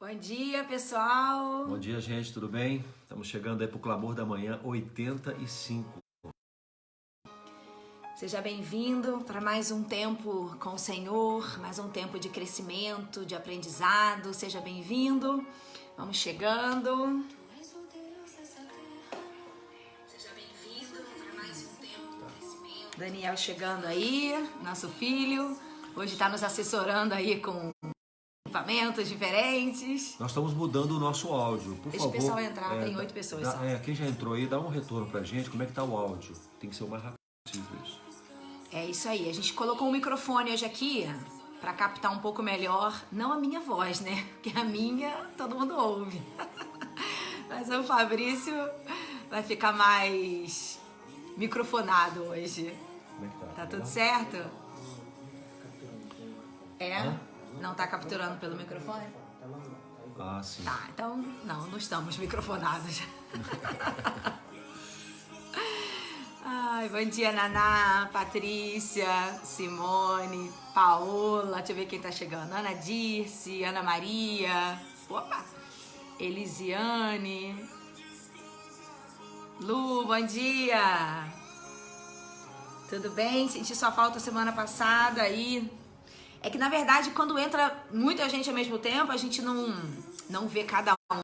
Bom dia, pessoal! Bom dia, gente, tudo bem? Estamos chegando aí para o Clamor da Manhã 85. Seja bem-vindo para mais um tempo com o Senhor, mais um tempo de crescimento, de aprendizado. Seja bem-vindo. Vamos chegando. Seja bem-vindo para mais um tempo de crescimento. Daniel chegando aí, nosso filho. Hoje está nos assessorando aí com equipamentos diferentes. Nós estamos mudando o nosso áudio, por Deixa favor. o pessoal entrar, tem 8 pessoas só. Quem já entrou aí, dá um retorno pra gente, como é que tá o áudio. Tem que ser o mais rápido possível isso. É isso aí, a gente colocou um microfone hoje aqui para captar um pouco melhor, não a minha voz, né? Porque a minha todo mundo ouve. Mas o Fabrício vai ficar mais microfonado hoje. Como é que tá? Tá tudo certo? É? Não tá capturando pelo microfone? Ah, sim. Tá, então não estamos microfonados. Ai, bom dia, Naná, Patrícia, Simone, Paola, deixa eu ver quem tá chegando. Ana Dirce, Ana Maria, opa, Elisiane, Lu, bom dia. Tudo bem? Senti sua falta semana passada aí. É que, na verdade, quando entra muita gente ao mesmo tempo, a gente não vê cada um.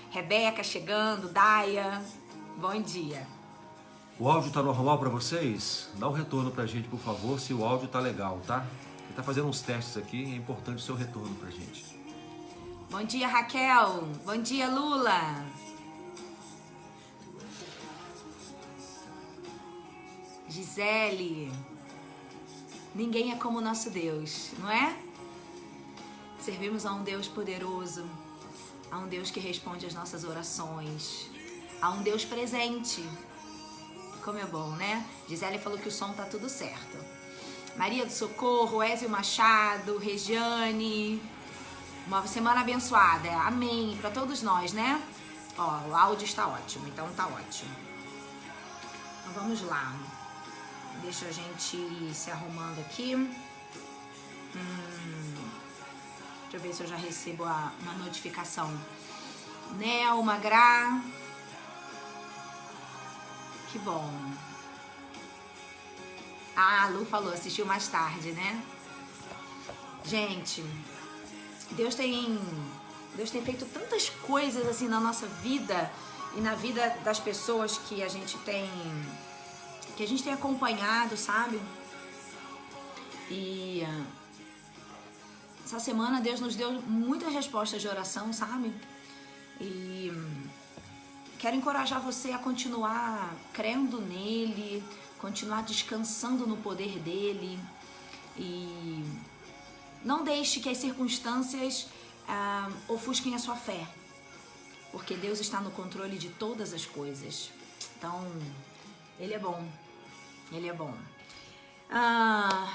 Rebeca chegando, Daia, bom dia. O áudio tá normal pra vocês? Dá um retorno pra gente, por favor, se o áudio tá legal, tá? Ele tá fazendo uns testes aqui, é importante o seu retorno pra gente. Bom dia, Raquel. Bom dia, Lula. Gisele. Ninguém é como o nosso Deus, não é? Servimos a um Deus poderoso, a um Deus que responde às nossas orações, a um Deus presente. Como é bom, né? Gisele falou que o som tá tudo certo. Maria do Socorro, Ézio Machado, Regiane. Uma semana abençoada. Amém. Para todos nós, né? Ó, o áudio está ótimo, então tá ótimo. Então vamos lá. Deixa a gente ir se arrumando aqui. Deixa eu ver se eu já recebo uma notificação. Nel, Magra. Que bom. Ah, a Lu falou, assistiu mais tarde, né? Gente, Deus tem feito tantas coisas assim na nossa vida e na vida das pessoas que a gente tem acompanhado, sabe? E essa semana Deus nos deu muitas respostas de oração, sabe? E quero encorajar você a continuar crendo nele, continuar descansando no poder dele e não deixe que as circunstâncias ofusquem a sua fé, porque Deus está no controle de todas as coisas. Então, ele é bom. Ele é bom.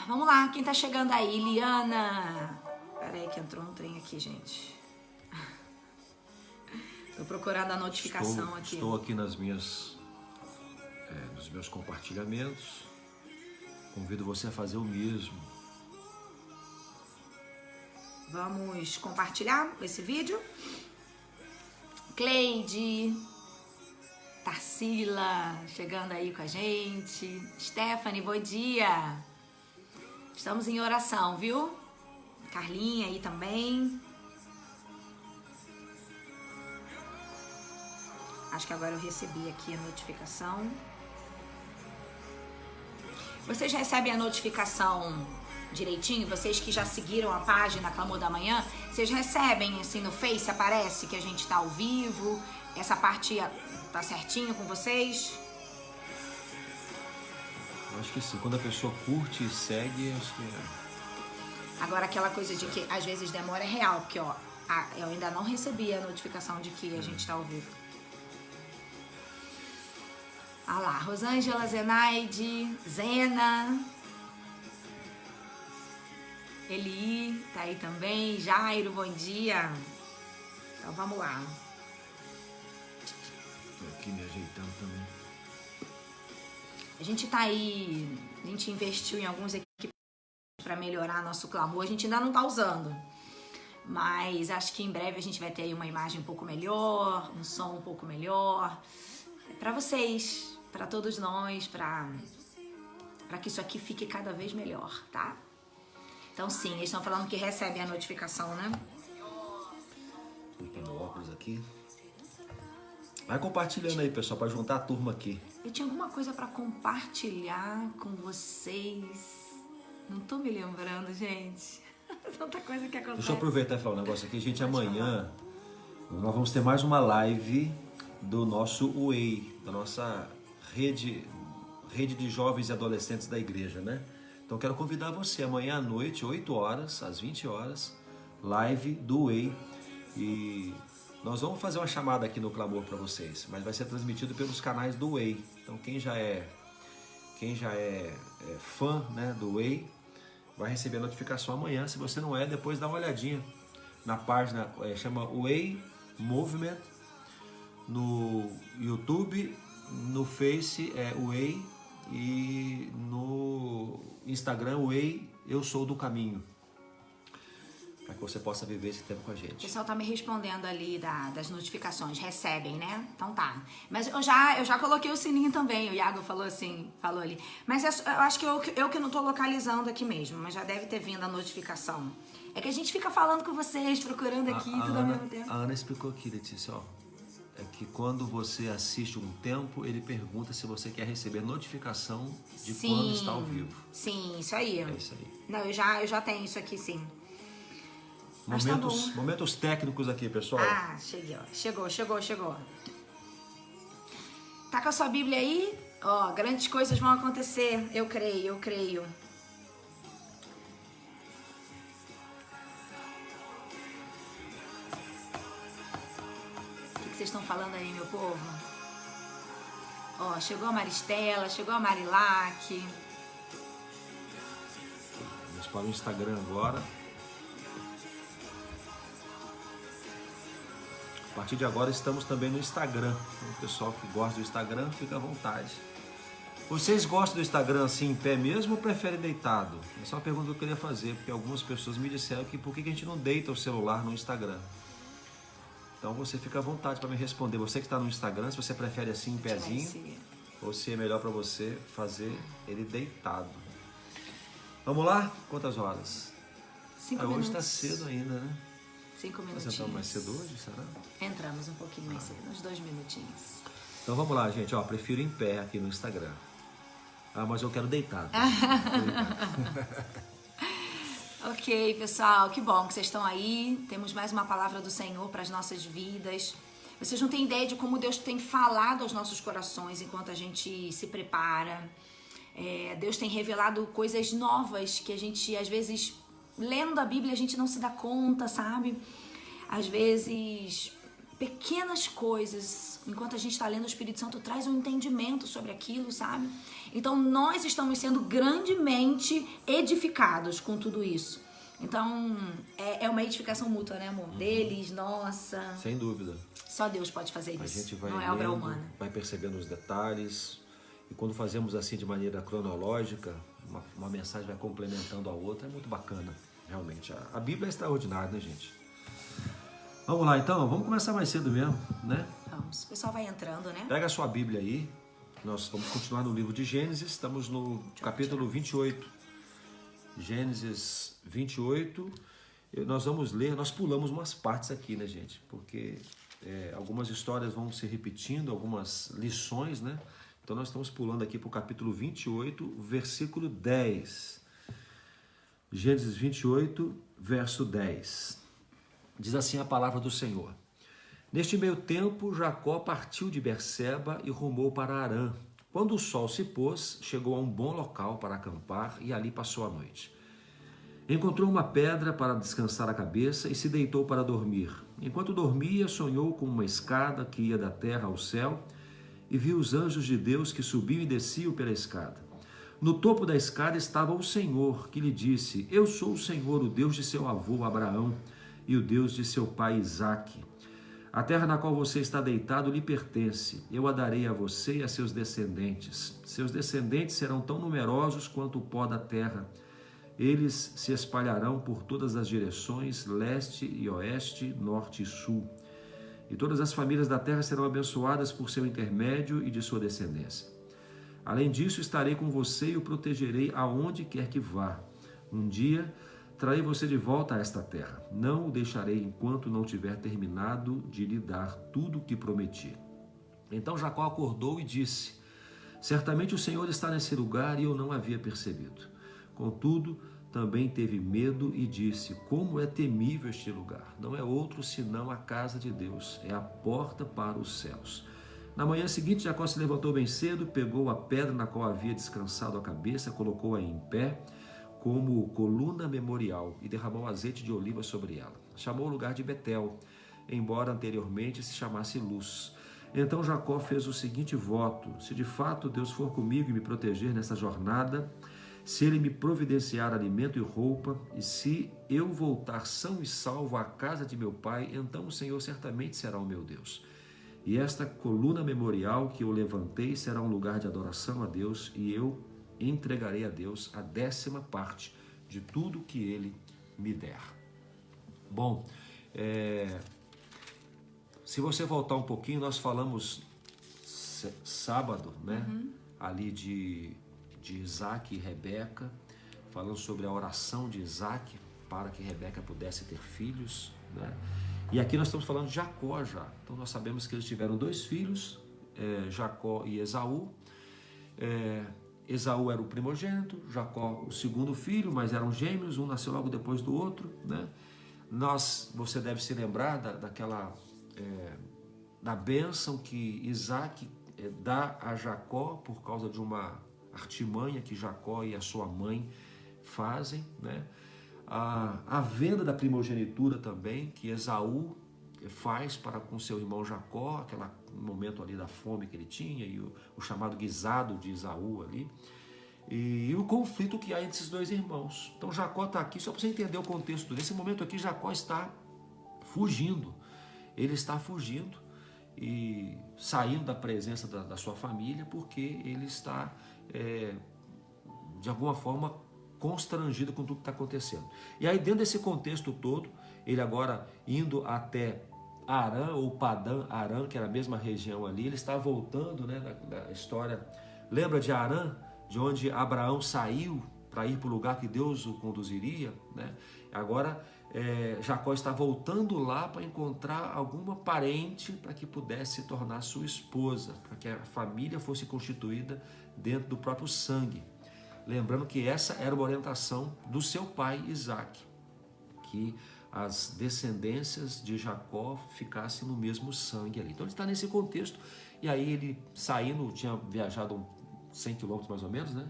Vamos lá, quem tá chegando aí? Liana. Peraí que entrou um trem aqui, gente. Tô procurando a notificação aqui. Estou aqui nos meus compartilhamentos. Convido você a fazer o mesmo. Vamos compartilhar esse vídeo. Cleide, Tarsila, chegando aí com a gente. Stephanie, bom dia. Estamos em oração, viu? Carlinha aí também. Acho que agora eu recebi aqui a notificação. Vocês recebem a notificação direitinho? Vocês que já seguiram a página Clamor da Manhã, vocês recebem assim no Face, aparece que a gente tá ao vivo? Essa parte tá certinho com vocês? Eu acho que sim, quando a pessoa curte e segue, acho que Agora aquela coisa de que às vezes demora é real, porque ó, eu ainda não recebi a notificação de que a gente tá ao vivo. Ah lá, Rosângela, Zenaide, Zena, Eli, tá aí também, Jairo, bom dia. Então vamos lá. tô aqui me ajeitando também. A gente tá aí, a gente investiu em alguns equipamentos para melhorar nosso clamor, a gente ainda não tá usando. Mas acho que em breve a gente vai ter aí uma imagem um pouco melhor, um som um pouco melhor. Para vocês, para todos nós, para que isso aqui fique cada vez melhor, tá? Então sim, eles estão falando que recebem a notificação, né? Vou botar meu óculos aqui. Vai compartilhando aí, pessoal, para juntar a turma aqui. Eu tinha alguma coisa para compartilhar com vocês. Não tô me lembrando, gente. Tanta coisa que acontece. Deixa eu aproveitar e falar um negócio aqui. Gente, amanhã nós vamos ter mais uma live do nosso Way, da nossa rede de jovens e adolescentes da igreja, né? Então quero convidar você amanhã à noite, 8 horas, às 20 horas, live do Way. E nós vamos fazer uma chamada aqui no Clamor para vocês, mas vai ser transmitido pelos canais do Way. Então quem já é fã, né, do Way vai receber a notificação amanhã. Se você não é, depois dá uma olhadinha na página, chama Way Movement, no YouTube, no Face Way e no Instagram Way Eu Sou do Caminho, para que você possa viver esse tempo com a O gente. pessoal tá me respondendo ali das notificações, recebem, né? Então tá. Mas eu já coloquei o sininho também, o Iago falou ali. Mas eu acho que eu que não tô localizando aqui mesmo, mas já deve ter vindo a notificação. É que a gente fica falando com vocês, procurando aqui tudo ao mesmo tempo. A Ana explicou aqui, Letícia, ó. É que quando você assiste um tempo, ele pergunta se você quer receber notificação de quando está ao vivo. Sim, isso aí. É isso aí. Não, eu já tenho isso aqui, sim. Mas Momentos técnicos aqui, pessoal. Ah, cheguei, ó. Chegou. Tá com a sua Bíblia aí? Ó, grandes coisas vão acontecer. Eu creio. O que vocês estão falando aí, meu povo? Ó, chegou a Maristela, chegou a Marilac. Vamos para o Instagram agora. A partir de agora estamos também no Instagram. Então, o pessoal que gosta do Instagram, fica à vontade. Vocês gostam do Instagram assim em pé mesmo ou preferem deitado? Essa é uma pergunta que eu queria fazer, porque algumas pessoas me disseram que por que a gente não deita o celular no Instagram. Então você fica à vontade para me responder. Você que está no Instagram, se você prefere assim em pezinho, ou se é melhor para você fazer ele deitado. Vamos lá? Quantas horas? 5 minutos. Hoje está cedo ainda, né? 5 minutinhos. Nós entramos mais cedo hoje, será? Entramos um pouquinho mais cedo, uns 2 minutinhos. Então vamos lá, gente. Ó, prefiro em pé aqui no Instagram. Ah, mas eu quero deitado. Ok, pessoal, que bom que vocês estão aí. Temos mais uma palavra do Senhor para as nossas vidas. Vocês não têm ideia de como Deus tem falado aos nossos corações enquanto a gente se prepara. Deus tem revelado coisas novas que a gente, às vezes, lendo a Bíblia, a gente não se dá conta, sabe? Às vezes, pequenas coisas, enquanto a gente está lendo, o Espírito Santo traz um entendimento sobre aquilo, sabe? Então, nós estamos sendo grandemente edificados com tudo isso. Então, é uma edificação mútua, né, amor? Deles, nossa. Sem dúvida. Só Deus pode fazer isso. A gente vai não é lendo, obra humana. vai percebendo os detalhes. E quando fazemos assim de maneira cronológica, uma mensagem vai complementando a outra. É muito bacana, realmente. A Bíblia é extraordinária, né, gente? Vamos lá, então. Vamos começar mais cedo mesmo, né? Vamos. O pessoal vai entrando, né? Pega a sua Bíblia aí. Nós vamos continuar no livro de Gênesis. Estamos no capítulo 28. Gênesis 28. Nós vamos ler, nós pulamos umas partes aqui, né, gente? Porque algumas histórias vão se repetindo, algumas lições, né? Então nós estamos pulando aqui para o capítulo 28, versículo 10. Gênesis 28, verso 10. Diz assim a palavra do Senhor. Neste meio tempo, Jacó partiu de Berseba e rumou para Harã. Quando o sol se pôs, chegou a um bom local para acampar e ali passou a noite. Encontrou uma pedra para descansar a cabeça e se deitou para dormir. Enquanto dormia, sonhou com uma escada que ia da terra ao céu e viu os anjos de Deus que subiam e desciam pela escada. No topo da escada estava o Senhor, que lhe disse: Eu sou o Senhor, o Deus de seu avô Abraão e o Deus de seu pai Isaque. A terra na qual você está deitado lhe pertence. Eu a darei a você e a seus descendentes. Seus descendentes serão tão numerosos quanto o pó da terra, Eles se espalharão por todas as direções, leste e oeste, norte e sul. E todas as famílias da terra serão abençoadas por seu intermédio e de sua descendência. Além disso, estarei com você e o protegerei aonde quer que vá. Um dia trarei você de volta a esta terra. Não o deixarei enquanto não tiver terminado de lhe dar tudo o que prometi. Então Jacó acordou e disse: certamente o Senhor está nesse lugar e eu não havia percebido. Contudo, também teve medo e disse: como é temível este lugar! Não é outro senão a casa de Deus, é a porta para os céus. Na manhã seguinte, Jacó se levantou bem cedo, pegou a pedra na qual havia descansado a cabeça, colocou-a em pé como coluna memorial e derramou azeite de oliva sobre ela. Chamou o lugar de Betel, embora anteriormente se chamasse Luz. Então Jacó fez o seguinte voto: se de fato Deus for comigo e me proteger nessa jornada, se ele me providenciar alimento e roupa, e se eu voltar são e salvo à casa de meu pai, então o Senhor certamente será o meu Deus. E esta coluna memorial que eu levantei será um lugar de adoração a Deus, e eu entregarei a Deus a 10ª parte de tudo que ele me der. Bom, se você voltar um pouquinho, nós falamos sábado, né? Ali de Isaac e Rebeca, falando sobre a oração de Isaac para que Rebeca pudesse ter filhos, né? E aqui nós estamos falando de Jacó já. Então nós sabemos que eles tiveram 2 filhos, Jacó e Esaú. Esaú era o primogênito, Jacó o segundo filho, mas eram gêmeos, um nasceu logo depois do outro, né? Você deve se lembrar da bênção que Isaac dá a Jacó por causa de uma artimanha que Jacó e a sua mãe fazem, né? A venda da primogenitura também, que Esaú faz para com seu irmão Jacó, aquele momento ali da fome que ele tinha, e o chamado guisado de Esaú ali, e o conflito que há entre esses 2 irmãos. Então Jacó está aqui, só para você entender o contexto. Nesse momento aqui, Jacó está fugindo. Ele está fugindo e saindo da presença da sua família, porque ele está, de alguma forma, constrangido com tudo que está acontecendo. E aí, dentro desse contexto todo, ele agora indo até Arã, ou Padã Arã, que era a mesma região ali, ele está voltando, né, da história. Lembra de Arã, de onde Abraão saiu para ir para o lugar que Deus o conduziria, né? Agora Jacó está voltando lá para encontrar alguma parente para que pudesse se tornar sua esposa, para que a família fosse constituída dentro do próprio sangue. Lembrando que essa era uma orientação do seu pai Isaac, que as descendências de Jacó ficassem no mesmo sangue ali. Então ele está nesse contexto, e aí ele saindo, tinha viajado 100 quilômetros mais ou menos, né?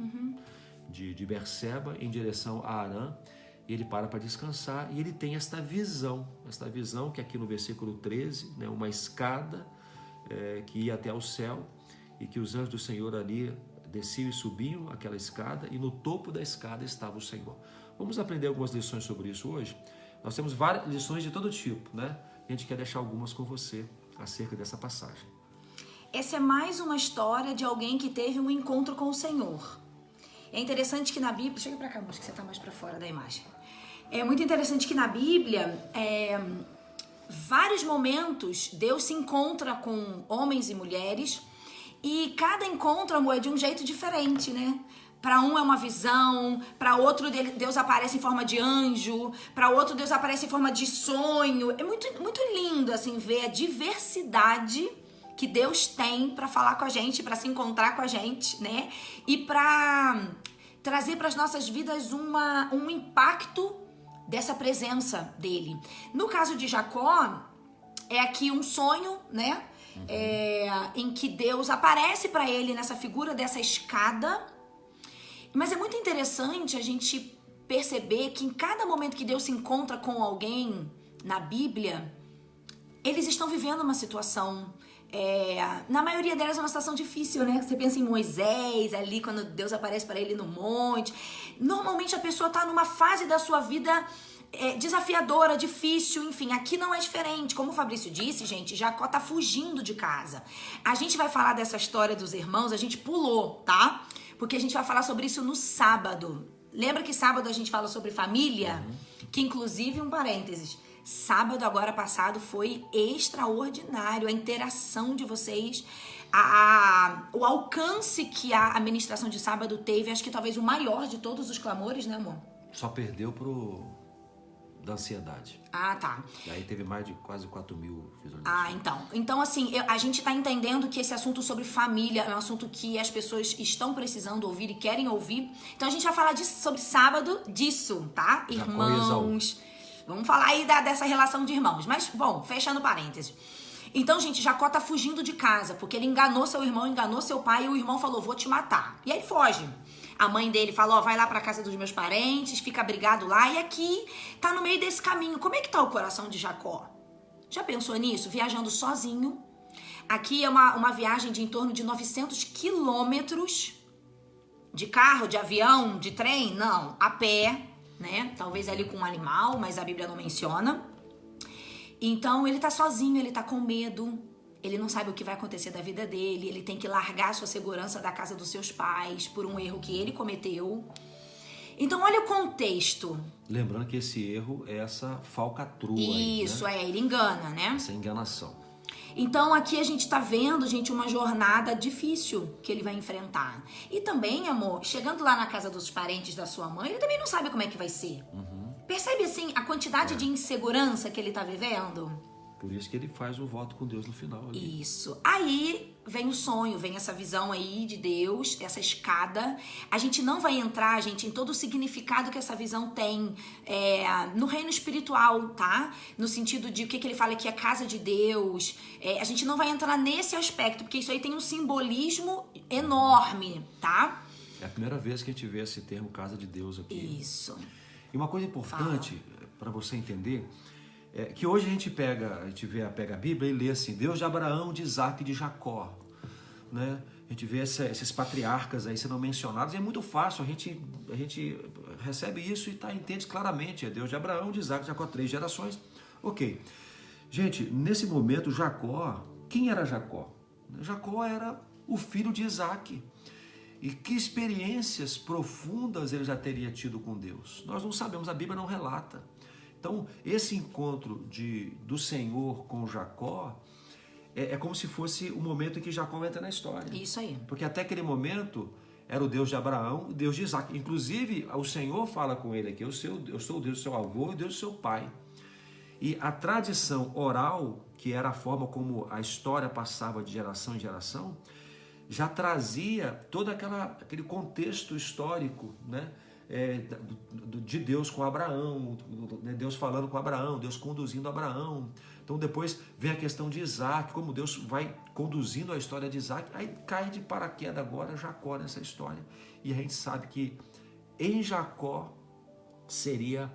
De Berseba em direção a Arã. Ele para descansar e ele tem esta visão que aqui no versículo 13, né, uma escada que ia até o céu, e que os anjos do Senhor ali desciam e subiam aquela escada, e no topo da escada estava o Senhor. Vamos aprender algumas lições sobre isso hoje. Nós temos várias lições de todo tipo, né? A gente quer deixar algumas com você acerca dessa passagem. Essa é mais uma história de alguém que teve um encontro com o Senhor. É interessante que na Bíblia... Chega pra cá, moça, que você tá mais pra fora da imagem. É muito interessante que na Bíblia, vários momentos, Deus se encontra com homens e mulheres, e cada encontro, amor, é de um jeito diferente, né? Para um é uma visão, para outro Deus aparece em forma de anjo, para outro Deus aparece em forma de sonho. É muito, muito lindo, assim, ver a diversidade que Deus tem para falar com a gente, para se encontrar com a gente, né? E para trazer para as nossas vidas um impacto dessa presença dele. No caso de Jacó, é aqui um sonho, né? Em que Deus aparece para ele nessa figura dessa escada. Mas é muito interessante a gente perceber que em cada momento que Deus se encontra com alguém na Bíblia, eles estão vivendo uma situação, na maioria delas é uma situação difícil, né? Você pensa em Moisés ali, quando Deus aparece para ele no monte. Normalmente a pessoa está numa fase da sua vida desafiadora, difícil, enfim, aqui não é diferente. Como o Fabrício disse, gente, Jacó tá fugindo de casa. A gente vai falar dessa história dos irmãos, a gente pulou, tá? Porque a gente vai falar sobre isso no sábado. Lembra que sábado a gente fala sobre família? Que inclusive, um parênteses, sábado agora passado foi extraordinário. A interação de vocês, o alcance que a ministração de sábado teve, acho que talvez o maior de todos os clamores, né, amor? Só perdeu da ansiedade. Ah, tá. E aí teve mais de quase 4.000 visualizações. Ah, então assim, a gente tá entendendo que esse assunto sobre família é um assunto que as pessoas estão precisando ouvir e querem ouvir. Então a gente vai falar sobre sábado disso, tá? Irmãos. Vamos falar aí dessa relação de irmãos. Mas, bom, fechando parênteses. Então, gente, Jacó tá fugindo de casa, porque ele enganou seu irmão, enganou seu pai, e o irmão falou, vou te matar. E aí ele foge. A mãe dele falou, vai lá pra casa dos meus parentes, fica abrigado lá, e aqui tá no meio desse caminho. Como é que tá o coração de Jacó? Já pensou nisso? Viajando sozinho. Aqui é uma viagem de em torno de 900 quilômetros. De carro, de avião, de trem? Não, a pé, né? Talvez ali com um animal, mas a Bíblia não menciona. Então ele tá sozinho, ele tá com medo. Ele não sabe o que vai acontecer da vida dele. Ele tem que largar a sua segurança da casa dos seus pais por um erro que ele cometeu. Então olha o contexto. Lembrando que esse erro é essa falcatrua. Isso, aí, né? ele engana, né? Essa enganação. Então aqui a gente tá vendo, gente, uma jornada difícil que ele vai enfrentar. E também, amor, chegando lá na casa dos parentes da sua mãe, ele também não sabe como é que vai ser. Percebe, assim, a quantidade de insegurança que ele tá vivendo? Por isso que ele faz o voto com Deus no final. Ali. Isso. Aí vem o sonho, vem essa visão aí de Deus, essa escada. A gente não vai entrar, gente, em todo o significado que essa visão tem no reino espiritual, tá? No sentido de o que ele fala que é casa de Deus. A gente não vai entrar nesse aspecto, porque isso aí tem um simbolismo enorme, tá? É a primeira vez que a gente vê esse termo casa de Deus aqui. Isso. E uma coisa importante para você entender é que hoje a gente pega a Bíblia e lê assim, Deus de Abraão, de Isaac e de Jacó, né? A gente vê esses patriarcas aí sendo mencionados e é muito fácil, a gente recebe isso e entende claramente, é Deus de Abraão, de Isaac e de Jacó, 3 gerações. Ok. Gente, nesse momento Jacó, quem era Jacó? Jacó era o filho de Isaac. E que experiências profundas ele já teria tido com Deus? Nós não sabemos, a Bíblia não relata. Então, esse encontro do Senhor com Jacó é como se fosse o momento em que Jacó entra na história. Isso aí. Porque até aquele momento era o Deus de Abraão, o Deus de Isaac. Inclusive, o Senhor fala com ele aqui, eu sou o Deus do seu avô e o Deus do seu pai. E a tradição oral, que era a forma como a história passava de geração em geração, já trazia todo aquele contexto histórico, né? De Deus com Abraão, Deus falando com Abraão, Deus conduzindo Abraão. Então depois vem a questão de Isaac, como Deus vai conduzindo a história de Isaac, aí cai de paraquedas agora Jacó nessa história. E a gente sabe que em Jacó seria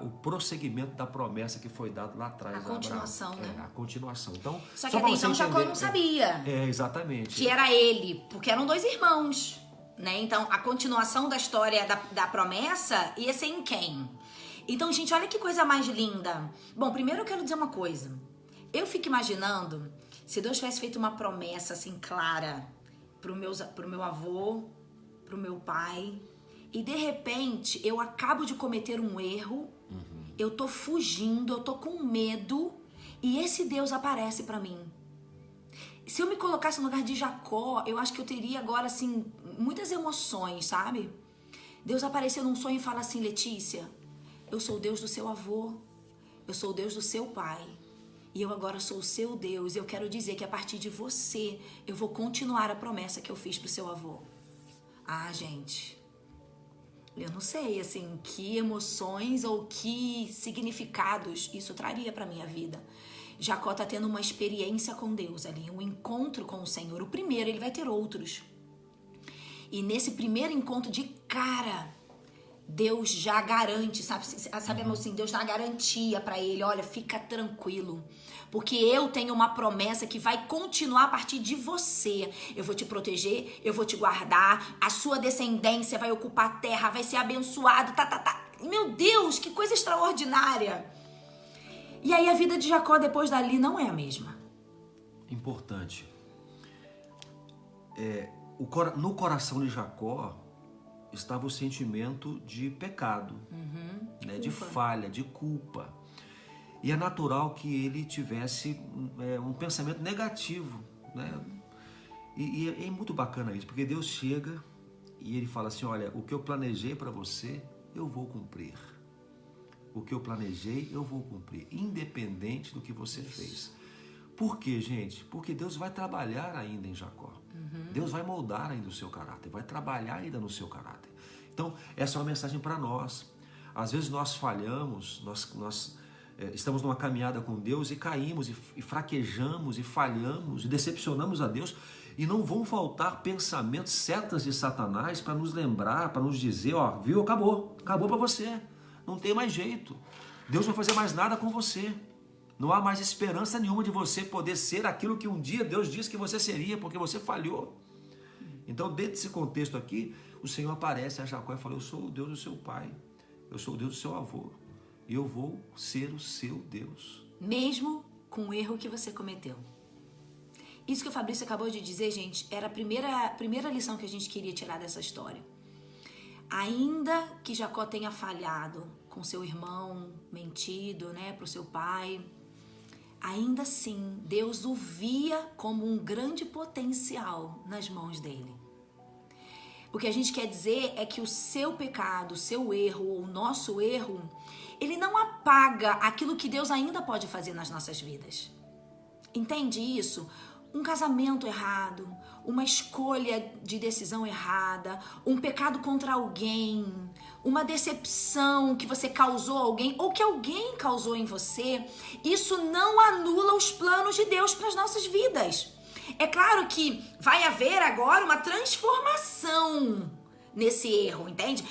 o prosseguimento da promessa que foi dado lá atrás. A continuação, Abraão. né? A continuação. Então, só que até então Jacó não sabia. Exatamente. Que era ele, porque eram 2 irmãos. Né? Então, a continuação da história da promessa ia ser em quem? Então, gente, olha que coisa mais linda. Bom, primeiro eu quero dizer uma coisa. Eu fico imaginando se Deus tivesse feito uma promessa assim clara pro meu avô, pro meu pai, e de repente eu acabo de cometer um erro, eu tô fugindo, eu tô com medo, e esse Deus aparece pra mim. Se eu me colocasse no lugar de Jacó, eu acho que eu teria agora, assim, muitas emoções, sabe? Deus apareceu num sonho e fala assim, Letícia, eu sou o Deus do seu avô, eu sou o Deus do seu pai, e eu agora sou o seu Deus, e eu quero dizer que a partir de você, eu vou continuar a promessa que eu fiz pro seu avô. Ah, gente, eu não sei, assim, que emoções ou que significados isso traria pra minha vida. Jacó está tendo uma experiência com Deus ali, um encontro com o Senhor. O primeiro, ele vai ter outros. E nesse primeiro encontro de cara, Deus já garante, sabe assim, Deus dá garantia para ele, olha, fica tranquilo, porque eu tenho uma promessa que vai continuar a partir de você. Eu vou te proteger, eu vou te guardar, a sua descendência vai ocupar a terra, vai ser abençoado, Meu Deus, que coisa extraordinária! E aí a vida de Jacó depois dali não é a mesma. Importante. No coração de Jacó estava o sentimento de pecado, né, de falha, de culpa. E é natural que ele tivesse um pensamento negativo, né? E é muito bacana isso, porque Deus chega e ele fala assim, olha, o que eu planejei para você, eu vou cumprir. O que eu planejei, eu vou cumprir, independente do que você fez. Por quê, gente? Porque Deus vai trabalhar ainda em Jacó. Deus vai moldar ainda o seu caráter, vai trabalhar ainda no seu caráter. Então, essa é uma mensagem para nós. Às vezes nós falhamos, nós estamos numa caminhada com Deus e caímos, e fraquejamos, e falhamos, e decepcionamos a Deus, e não vão faltar pensamentos, setas de Satanás para nos lembrar, para nos dizer, ó, viu, acabou para você, não tem mais jeito, Deus não vai fazer mais nada com você, não há mais esperança nenhuma de você poder ser aquilo que um dia Deus disse que você seria, porque você falhou. Então, dentro desse contexto aqui, o Senhor aparece a Jacó e fala, eu sou o Deus do seu pai, eu sou o Deus do seu avô, e eu vou ser o seu Deus. Mesmo com o erro que você cometeu. Isso que o Fabrício acabou de dizer, gente, era a primeira lição que a gente queria tirar dessa história. Ainda que Jacó tenha falhado com seu irmão, mentido, né, para o seu pai, ainda assim, Deus o via como um grande potencial nas mãos dele. O que a gente quer dizer é que o seu pecado, o seu erro, ou o nosso erro, ele não apaga aquilo que Deus ainda pode fazer nas nossas vidas. Entende isso? Um casamento errado, uma escolha de decisão errada, um pecado contra alguém, uma decepção que você causou a alguém ou que alguém causou em você, isso não anula os planos de Deus para as nossas vidas. É claro que vai haver agora uma transformação nesse erro, entende?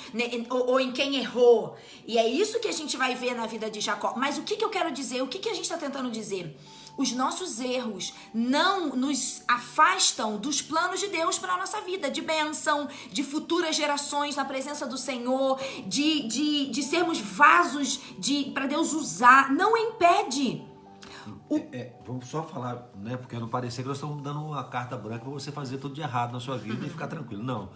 Ou em quem errou. E é isso que a gente vai ver na vida de Jacó. Mas o que eu quero dizer? O que a gente está tentando dizer? Os nossos erros não nos afastam dos planos de Deus para a nossa vida, de bênção, de futuras gerações na presença do Senhor, de sermos vasos para Deus usar. Não impede. Vamos só falar, né? Porque não parecer que nós estamos dando uma carta branca para você fazer tudo de errado na sua vida e ficar tranquilo. Não.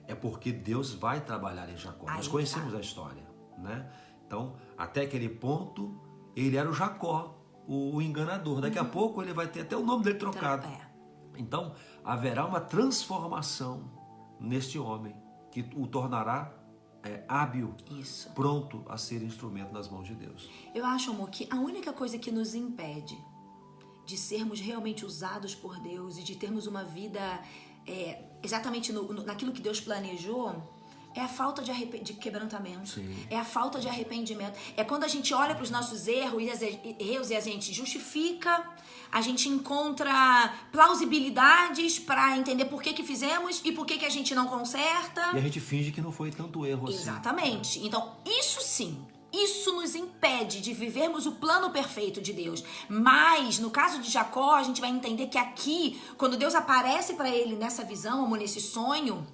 É porque Deus vai trabalhar em Jacó. Nós conhecemos a história, né? Então, até aquele ponto, ele era o Jacó, o enganador. Daqui a pouco ele vai ter até o nome dele trocado. Então, haverá uma transformação neste homem que o tornará hábil, pronto a ser instrumento nas mãos de Deus. Eu acho, amor, que a única coisa que nos impede de sermos realmente usados por Deus e de termos uma vida exatamente naquilo que Deus planejou, é a falta de quebrantamento. Sim. É a falta de arrependimento. É quando a gente olha para os nossos erros e a gente justifica, a gente encontra plausibilidades para entender por que fizemos e por que a gente não conserta. E a gente finge que não foi tanto erro assim. Exatamente. Então, isso sim, isso nos impede de vivermos o plano perfeito de Deus. Mas, no caso de Jacó, a gente vai entender que aqui, quando Deus aparece para ele nessa visão, ou nesse sonho,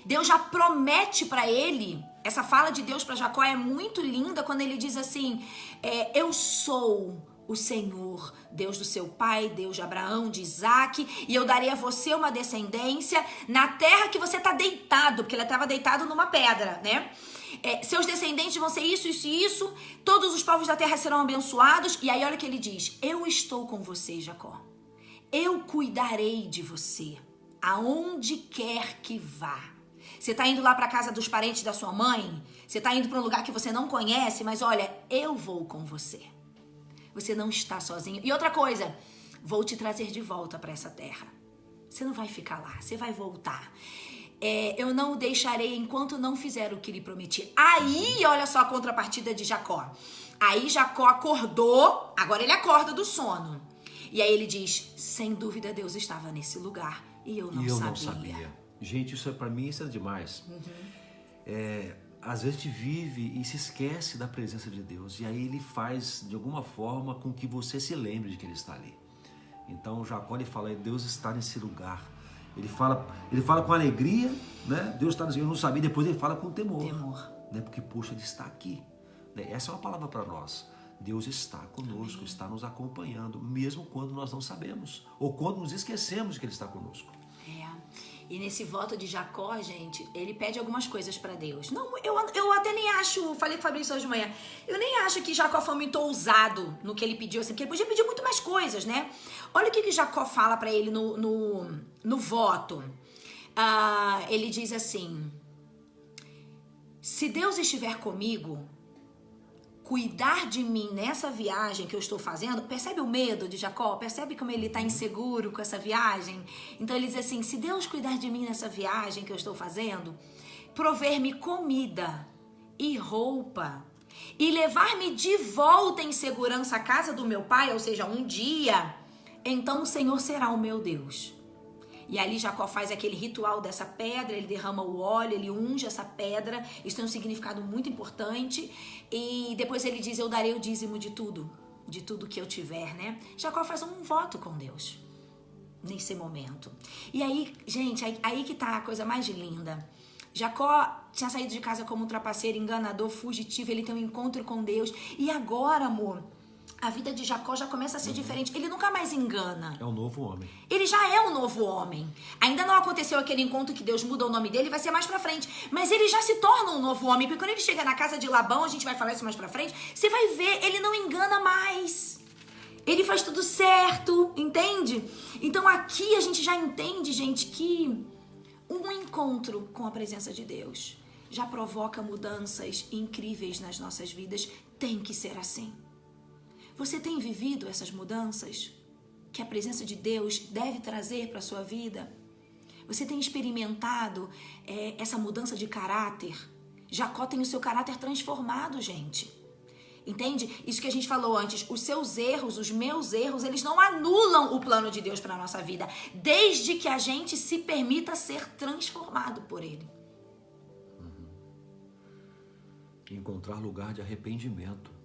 Deus já promete para ele. Essa fala de Deus para Jacó é muito linda quando ele diz assim, eu sou o Senhor, Deus do seu pai, Deus de Abraão, de Isaac, e eu darei a você uma descendência na terra que você está deitado, porque ele estava deitado numa pedra, né? Seus descendentes vão ser isso, isso e isso, todos os povos da terra serão abençoados. E aí olha o que ele diz, eu estou com você, Jacó, eu cuidarei de você, aonde quer que vá. Você está indo lá para a casa dos parentes da sua mãe, você está indo para um lugar que você não conhece, mas olha, eu vou com você. Você não está sozinho. E outra coisa, vou te trazer de volta para essa terra. Você não vai ficar lá, você vai voltar. Eu não o deixarei enquanto não fizer o que lhe prometi. Aí, olha só a contrapartida de Jacó. Aí Jacó acordou, agora ele acorda do sono. E aí ele diz, sem dúvida Deus estava nesse lugar e eu não sabia. Gente, isso para mim isso é demais. Às vezes a gente vive e se esquece da presença de Deus. E aí ele faz de alguma forma com que você se lembre de que ele está ali. Então Jacó ele fala, Deus está nesse lugar. Ele fala com alegria, né? Deus está nesse lugar, eu não sabia. Depois ele fala com temor. Né? Porque, poxa, ele está aqui. Né? Essa é uma palavra para nós. Deus está conosco, está nos acompanhando, mesmo quando nós não sabemos. Ou quando nos esquecemos de que ele está conosco. E nesse voto de Jacó, gente, ele pede algumas coisas pra Deus. Não, eu até nem acho, falei com o Fabrício hoje de manhã, eu nem acho que Jacó foi muito ousado no que ele pediu, assim, porque ele podia pedir muito mais coisas, né? Olha o que Jacó fala pra ele no voto. Ele diz assim: se Deus estiver comigo, cuidar de mim nessa viagem que eu estou fazendo, percebe o medo de Jacó? Percebe como ele está inseguro com essa viagem? Então ele diz assim, se Deus cuidar de mim nessa viagem que eu estou fazendo, prover-me comida e roupa e levar-me de volta em segurança à casa do meu pai, ou seja, um dia, então o Senhor será o meu Deus. E ali Jacó faz aquele ritual dessa pedra, ele derrama o óleo, ele unge essa pedra, isso tem um significado muito importante. E depois ele diz, eu darei o dízimo de tudo que eu tiver, né? Jacó faz um voto com Deus nesse momento. E aí, gente, aí que tá a coisa mais linda. Jacó tinha saído de casa como um trapaceiro, enganador, fugitivo, ele tem um encontro com Deus. E agora, amor, a vida de Jacó já começa a ser diferente. Ele nunca mais engana. É um novo homem. Ele já é um novo homem. Ainda não aconteceu aquele encontro que Deus muda o nome dele, vai ser mais pra frente. Mas ele já se torna um novo homem. Porque quando ele chega na casa de Labão, a gente vai falar isso mais pra frente, você vai ver, ele não engana mais. Ele faz tudo certo, entende? Então aqui a gente já entende, gente, que um encontro com a presença de Deus já provoca mudanças incríveis nas nossas vidas. Tem que ser assim. Você tem vivido essas mudanças que a presença de Deus deve trazer para a sua vida? Você tem experimentado essa mudança de caráter? Jacó tem o seu caráter transformado, gente. Entende? Isso que a gente falou antes, os seus erros, os meus erros, eles não anulam o plano de Deus para a nossa vida, desde que a gente se permita ser transformado por Ele. Encontrar lugar de arrependimento.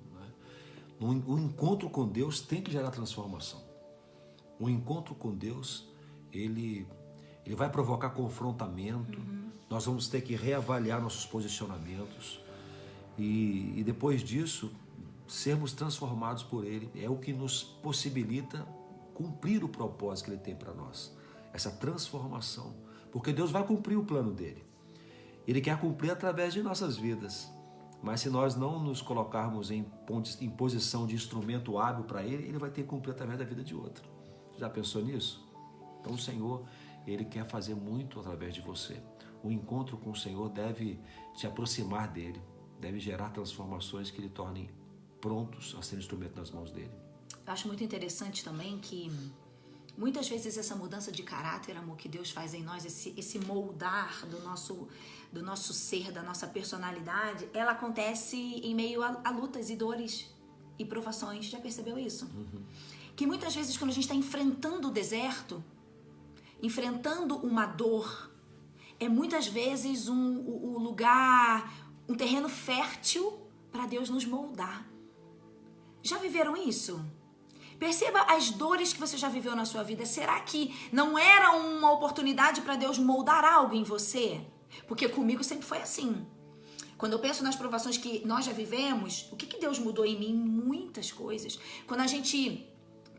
O encontro com Deus tem que gerar transformação. O encontro com Deus, ele vai provocar confrontamento. Nós vamos ter que reavaliar nossos posicionamentos. E depois disso, sermos transformados por Ele. É o que nos possibilita cumprir o propósito que Ele tem para nós. Essa transformação. Porque Deus vai cumprir o plano dEle. Ele quer cumprir através de nossas vidas. Mas se nós não nos colocarmos em posição de instrumento hábil para Ele, Ele vai ter que cumprir através da vida de outro. Já pensou nisso? Então o Senhor, Ele quer fazer muito através de você. O encontro com o Senhor deve te aproximar dEle, deve gerar transformações que Ele tornem prontos a ser instrumento nas mãos dEle. Eu acho muito interessante também que muitas vezes essa mudança de caráter, amor, que Deus faz em nós, esse moldar do nosso ser, da nossa personalidade, ela acontece em meio a lutas e dores e provações. Já percebeu isso? Que muitas vezes quando a gente está enfrentando o deserto, enfrentando uma dor, é muitas vezes um lugar, um terreno fértil para Deus nos moldar. Já viveram isso? Perceba as dores que você já viveu na sua vida. Será que não era uma oportunidade para Deus moldar algo em você? Porque comigo sempre foi assim. Quando eu penso nas provações que nós já vivemos, o que Deus mudou em mim? Muitas coisas. Quando a gente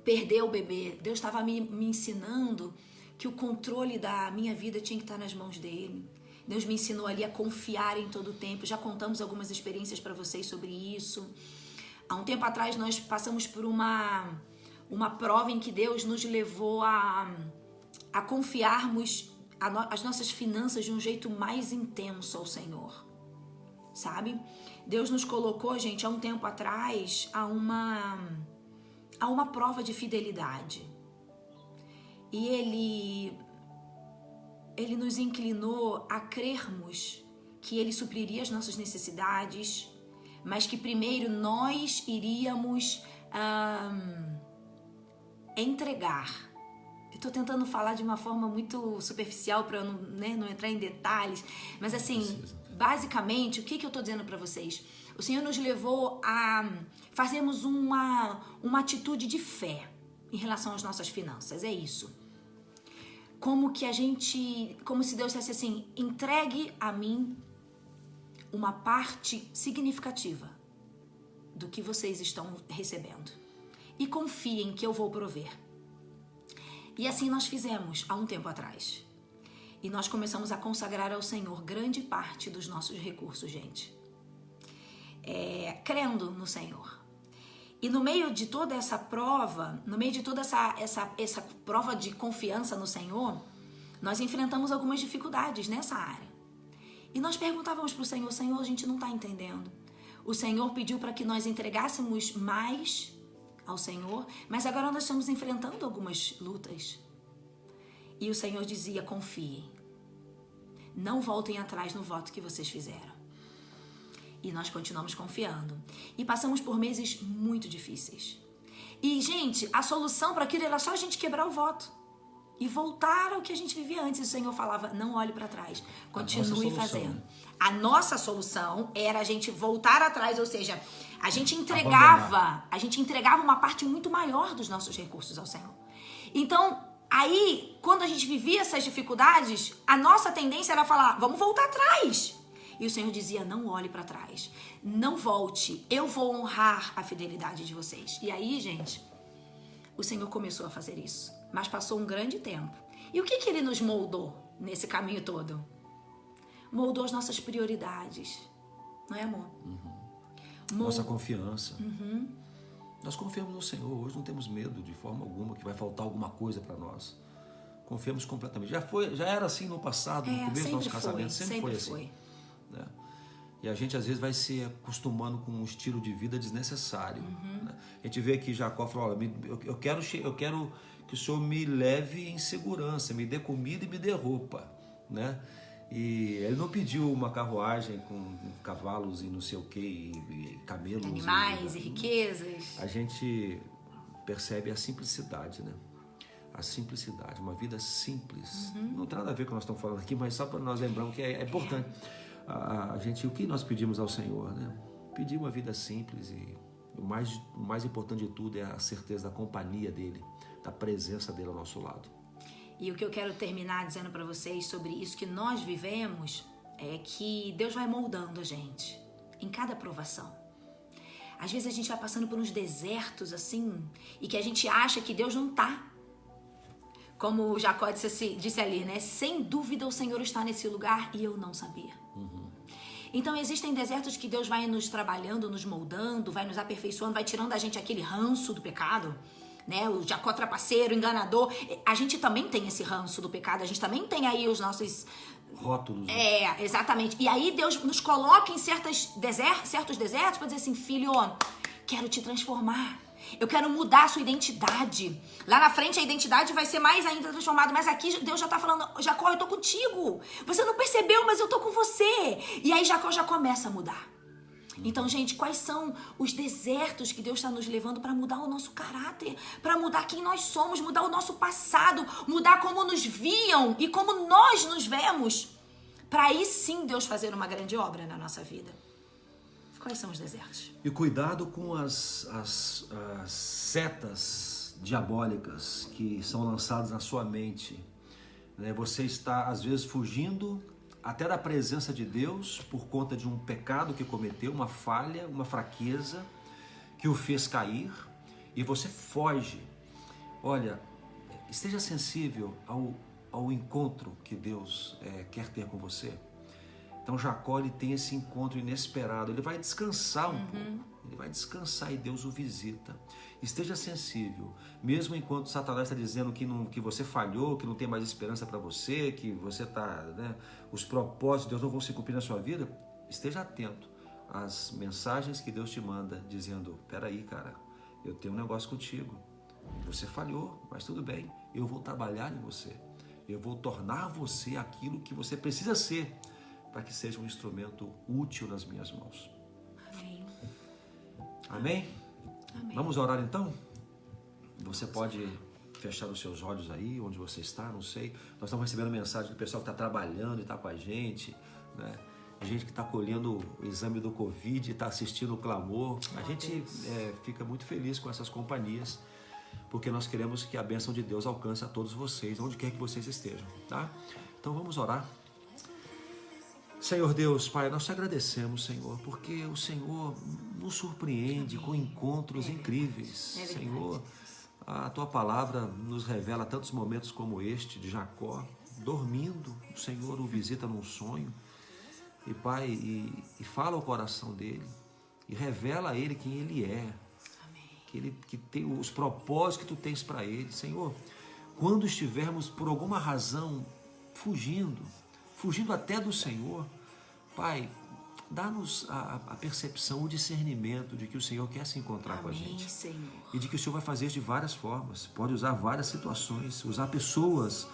perdeu o bebê, Deus estava me ensinando que o controle da minha vida tinha que estar nas mãos dele. Deus me ensinou ali a confiar em todo o tempo. Já contamos algumas experiências para vocês sobre isso. Há um tempo atrás nós passamos por uma prova em que Deus nos levou a confiarmos as nossas finanças de um jeito mais intenso ao Senhor, sabe? Deus nos colocou, gente, há um tempo atrás a uma prova de fidelidade. E Ele nos inclinou a crermos que Ele supriria as nossas necessidades, mas que primeiro nós iríamos entregar. Eu tô tentando falar de uma forma muito superficial para não entrar em detalhes, mas assim, basicamente, o que eu tô dizendo para vocês? O Senhor nos levou a fazermos uma atitude de fé em relação às nossas finanças, é isso. Como se Deus dissesse assim, entregue a mim uma parte significativa do que vocês estão recebendo e confiem que eu vou prover. E assim nós fizemos há um tempo atrás. E nós começamos a consagrar ao Senhor grande parte dos nossos recursos, gente. Crendo no Senhor. E no meio de toda essa prova, no meio de toda essa prova de confiança no Senhor, nós enfrentamos algumas dificuldades nessa área. E nós perguntávamos para o Senhor, Senhor, a gente não está entendendo. O Senhor pediu para que nós entregássemos mais ao Senhor, mas agora nós estamos enfrentando algumas lutas. E o Senhor dizia, confiem. Não voltem atrás no voto que vocês fizeram. E nós continuamos confiando. E passamos por meses muito difíceis. E, gente, a solução para aquilo era só a gente quebrar o voto. E voltar ao que a gente vivia antes. O Senhor falava, não olhe para trás. Continue fazendo. A nossa solução era a gente voltar atrás, ou seja, a gente entregava uma parte muito maior dos nossos recursos ao Senhor. Então, aí, quando a gente vivia essas dificuldades, a nossa tendência era falar, vamos voltar atrás. E o Senhor dizia, não olhe para trás, não volte, eu vou honrar a fidelidade de vocês. E aí, gente, o Senhor começou a fazer isso, mas passou um grande tempo. E o que Ele nos moldou nesse caminho todo? Moldou as nossas prioridades, não é, amor? Nossa confiança. Nós confiamos no Senhor, hoje não temos medo de forma alguma que vai faltar alguma coisa para nós. Confiamos completamente. Já era assim no passado, no começo do nosso casamento, sempre foi assim. Né? E a gente às vezes vai se acostumando com um estilo de vida desnecessário. Né? A gente vê aqui Jacó falou, olha, eu quero que o Senhor me leve em segurança, me dê comida e me dê roupa. Né? E ele não pediu uma carruagem com cavalos e não sei o que, e camelos. Animais e riquezas. A gente percebe a simplicidade, né? A simplicidade, uma vida simples. Não tem nada a ver com o que nós estamos falando aqui, mas só para nós lembrarmos que é importante. O que nós pedimos ao Senhor, né? Pedir uma vida simples e o mais importante de tudo é a certeza da companhia dele, da presença dele ao nosso lado. E o que eu quero terminar dizendo para vocês sobre isso que nós vivemos é que Deus vai moldando a gente em cada provação. Às vezes a gente vai passando por uns desertos assim e que a gente acha que Deus não tá. Como o Jacó disse ali, né? Sem dúvida o Senhor está nesse lugar e eu não sabia. Então existem desertos que Deus vai nos trabalhando, nos moldando, vai nos aperfeiçoando, vai tirando da gente aquele ranço do pecado. Né, o Jacó trapaceiro, enganador, a gente também tem esse ranço do pecado, a gente também tem aí os nossos rótulos. Exatamente. E aí Deus nos coloca em certos desertos para dizer assim, filho, quero te transformar. Eu quero mudar a sua identidade. Lá na frente a identidade vai ser mais ainda transformada, mas aqui Deus já tá falando, Jacó, eu tô contigo. Você não percebeu, mas eu tô com você. E aí Jacó já começa a mudar. Então, gente, quais são os desertos que Deus está nos levando para mudar o nosso caráter, para mudar quem nós somos, mudar o nosso passado, mudar como nos viam e como nós nos vemos, para aí sim Deus fazer uma grande obra na nossa vida. Quais são os desertos? E cuidado com as setas diabólicas que são lançadas na sua mente. Né? Você está, às vezes, fugindo até da presença de Deus por conta de um pecado que cometeu, uma falha, uma fraqueza que o fez cair e você foge. Olha, esteja sensível ao encontro que Deus quer ter com você. Então Jacó, ele tem esse encontro inesperado, ele vai descansar um pouco, ele vai descansar e Deus o visita. Esteja sensível, mesmo enquanto Satanás está dizendo que você falhou, que não tem mais esperança para você, que você está, né, os propósitos de Deus não vão se cumprir na sua vida, esteja atento às mensagens que Deus te manda, dizendo, peraí, cara, eu tenho um negócio contigo, você falhou, mas tudo bem, eu vou trabalhar em você, eu vou tornar você aquilo que você precisa ser, para que seja um instrumento útil nas minhas mãos. Amém. Amém? Amém. Vamos orar então? Você pode fechar os seus olhos aí, onde você está, não sei. Nós estamos recebendo mensagem do pessoal que está trabalhando e está com a gente, né? Gente que está colhendo o exame do Covid, está assistindo o clamor. A gente fica muito feliz com essas companhias, porque nós queremos que a bênção de Deus alcance a todos vocês, onde quer que vocês estejam, tá? Então vamos orar. Senhor Deus, Pai, nós te agradecemos, Senhor, porque o Senhor nos surpreende com encontros incríveis. Senhor, a Tua palavra nos revela tantos momentos como este de Jacó, dormindo, o Senhor o visita num sonho. E Pai, e fala ao coração dele, e revela a ele quem ele é. Amém. Que tem os propósitos que tu tens para ele. Senhor, quando estivermos por alguma razão fugindo até do Senhor, Pai, dá-nos a percepção, o discernimento de que o Senhor quer se encontrar com a gente. Senhor. E de que o Senhor vai fazer isso de várias formas. Pode usar várias situações, usar pessoas,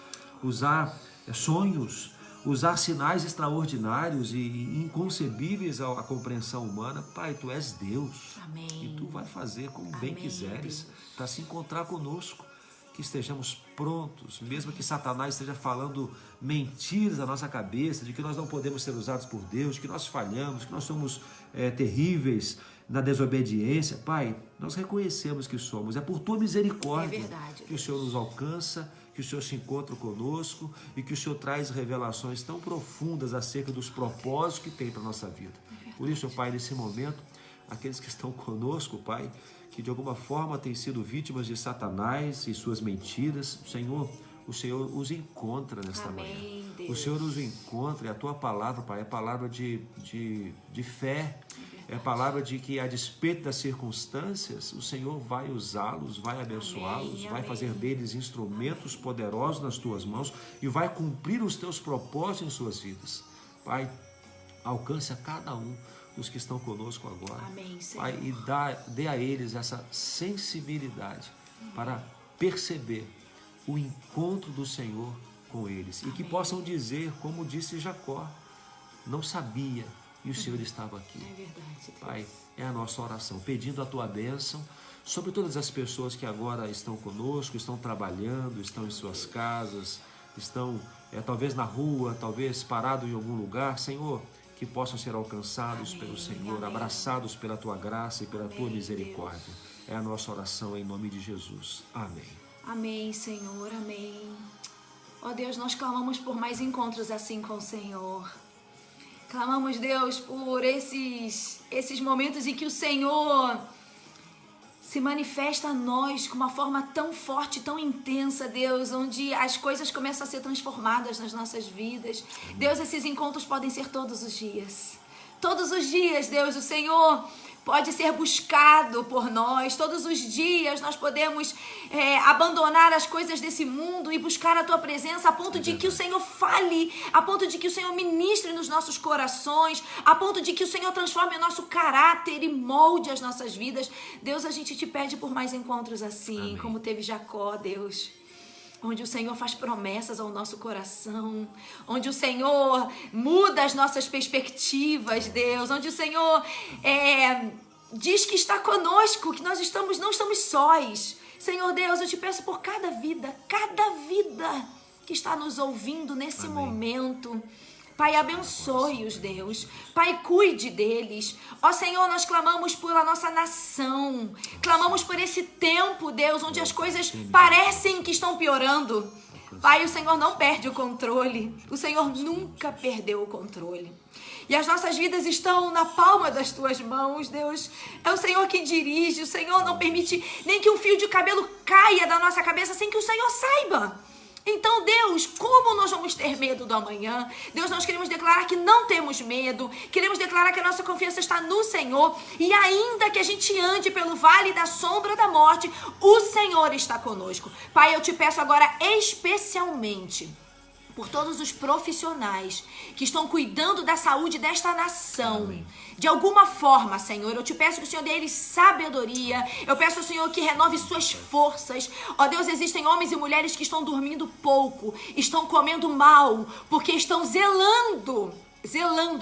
usar sonhos, usar sinais extraordinários e inconcebíveis à compreensão humana. Pai, tu és Deus. Amém. E tu vai fazer como bem quiseres Deus, para se encontrar conosco. Que estejamos prontos, mesmo que Satanás esteja falando mentiras na nossa cabeça, de que nós não podemos ser usados por Deus, que nós falhamos, que nós somos terríveis na desobediência. Pai, nós reconhecemos que somos, é por tua misericórdia que o Senhor nos alcança, que o Senhor se encontra conosco e que o Senhor traz revelações tão profundas acerca dos propósitos que tem para a nossa vida. Por isso, Pai, nesse momento, aqueles que estão conosco, Pai, que de alguma forma têm sido vítimas de Satanás e suas mentiras, o Senhor os encontra nesta manhã. Deus. O Senhor os encontra, e a tua palavra, Pai, é palavra de fé, é palavra de que, a despeito das circunstâncias, o Senhor vai usá-los, vai abençoá-los, vai fazer deles instrumentos poderosos nas tuas mãos e vai cumprir os teus propósitos em suas vidas. Pai, alcance a cada um dos que estão conosco agora. Amém, Senhor. Pai, e dê a eles essa sensibilidade para perceber o encontro do Senhor com eles. Amém. E que possam dizer, como disse Jacó, não sabia e o Senhor estava aqui. É verdade, Deus. Pai, é a nossa oração, pedindo a tua bênção sobre todas as pessoas que agora estão conosco, estão trabalhando, estão em suas casas, estão talvez na rua, talvez parado em algum lugar. Senhor, que possam ser alcançados pelo Senhor, abraçados pela tua graça e pela tua misericórdia. Deus. É a nossa oração em nome de Jesus. Amém. Amém, Senhor, amém. Ó Deus, nós clamamos por mais encontros assim com o Senhor. Clamamos, Deus, por esses momentos em que o Senhor se manifesta a nós com uma forma tão forte, tão intensa, Deus, onde as coisas começam a ser transformadas nas nossas vidas. Deus, esses encontros podem ser todos os dias. Todos os dias, Deus, o Senhor pode ser buscado por nós. Todos os dias nós podemos abandonar as coisas desse mundo e buscar a Tua presença a ponto de que o Senhor fale, a ponto de que o Senhor ministre nos nossos corações, a ponto de que o Senhor transforme o nosso caráter e molde as nossas vidas. Deus, a gente te pede por mais encontros assim, amém, como teve Jacó, Deus. Onde o Senhor faz promessas ao nosso coração, onde o Senhor muda as nossas perspectivas, Deus, onde o Senhor diz que está conosco, que nós não estamos sós. Senhor Deus, eu te peço por cada vida que está nos ouvindo nesse amém, momento. Pai, abençoe-os, Deus. Pai, cuide deles. Ó Senhor, nós clamamos pela nossa nação. Clamamos por esse tempo, Deus, onde as coisas parecem que estão piorando. Pai, o Senhor não perde o controle. O Senhor nunca perdeu o controle. E as nossas vidas estão na palma das Tuas mãos, Deus. É o Senhor que dirige. O Senhor não permite nem que um fio de cabelo caia da nossa cabeça sem que o Senhor saiba. Então, Deus, como nós vamos ter medo do amanhã? Deus, nós queremos declarar que não temos medo, queremos declarar que a nossa confiança está no Senhor, e ainda que a gente ande pelo vale da sombra da morte, o Senhor está conosco. Pai, eu te peço agora especialmente por todos os profissionais que estão cuidando da saúde desta nação. Amém. De alguma forma, Senhor, eu te peço que o Senhor dê a eles sabedoria. Eu peço ao Senhor que renove suas forças. Ó Deus, existem homens e mulheres que estão dormindo pouco, estão comendo mal, porque estão zelando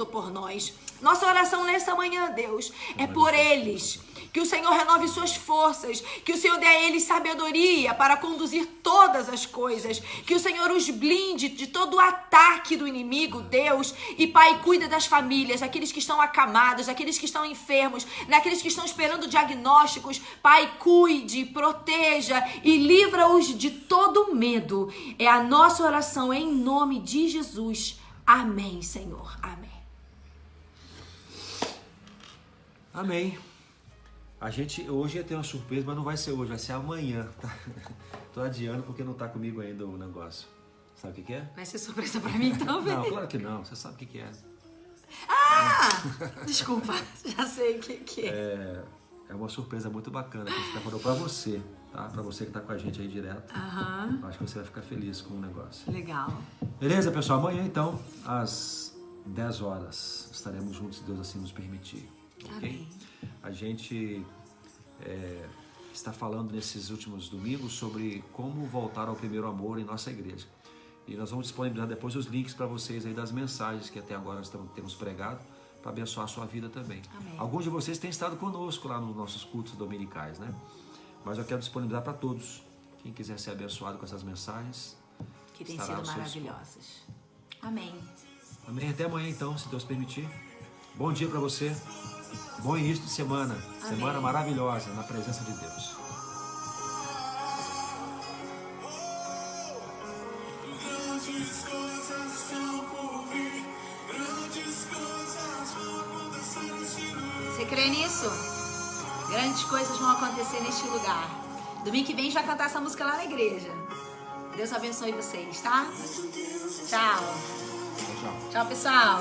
por nós. Nossa oração nessa manhã, Deus, é por eles. Que o Senhor renove suas forças, que o Senhor dê a eles sabedoria para conduzir todas as coisas, que o Senhor os blinde de todo o ataque do inimigo, Deus. E Pai, cuida das famílias, daqueles que estão acamados, daqueles que estão enfermos, daqueles que estão esperando diagnósticos. Pai, cuide, proteja e livra-os de todo medo. É a nossa oração em nome de Jesus. Amém, Senhor. Amém. Amém. A gente hoje ia ter uma surpresa, mas não vai ser hoje, vai ser amanhã, tá? Tô adiando porque não tá comigo ainda o negócio. Sabe o que é? Vai ser surpresa pra mim também. Não, claro que não. Você sabe o que é. Ah! Desculpa, já sei o que é. É uma surpresa muito bacana que a gente preparou pra você, tá? Pra você que tá com a gente aí direto. Aham. Acho que você vai ficar feliz com o negócio. Legal. Beleza, pessoal? Amanhã, então, às 10 horas, estaremos juntos, se Deus assim nos permitir. Ok? Amém. A gente está falando nesses últimos domingos sobre como voltar ao primeiro amor em nossa igreja. E nós vamos disponibilizar depois os links para vocês aí das mensagens que até agora nós temos pregado, para abençoar a sua vida também. Amém. Alguns de vocês têm estado conosco lá nos nossos cultos dominicais, né? Mas eu quero disponibilizar para todos. Quem quiser ser abençoado com essas mensagens, Que tem estará sido ao seu maravilhosas. Amém. Amém. Até amanhã, então, se Deus permitir. Bom dia para você. Bom início de semana. Amém. Semana maravilhosa na presença de Deus. Grandes coisas estão por vir, grandes coisas vão acontecer neste lugar. Você crê nisso? Grandes coisas vão acontecer neste lugar. Domingo que vem a gente vai cantar essa música lá na igreja. Deus abençoe vocês, tá? Tchau. Tchau, tchau. Tchau, pessoal.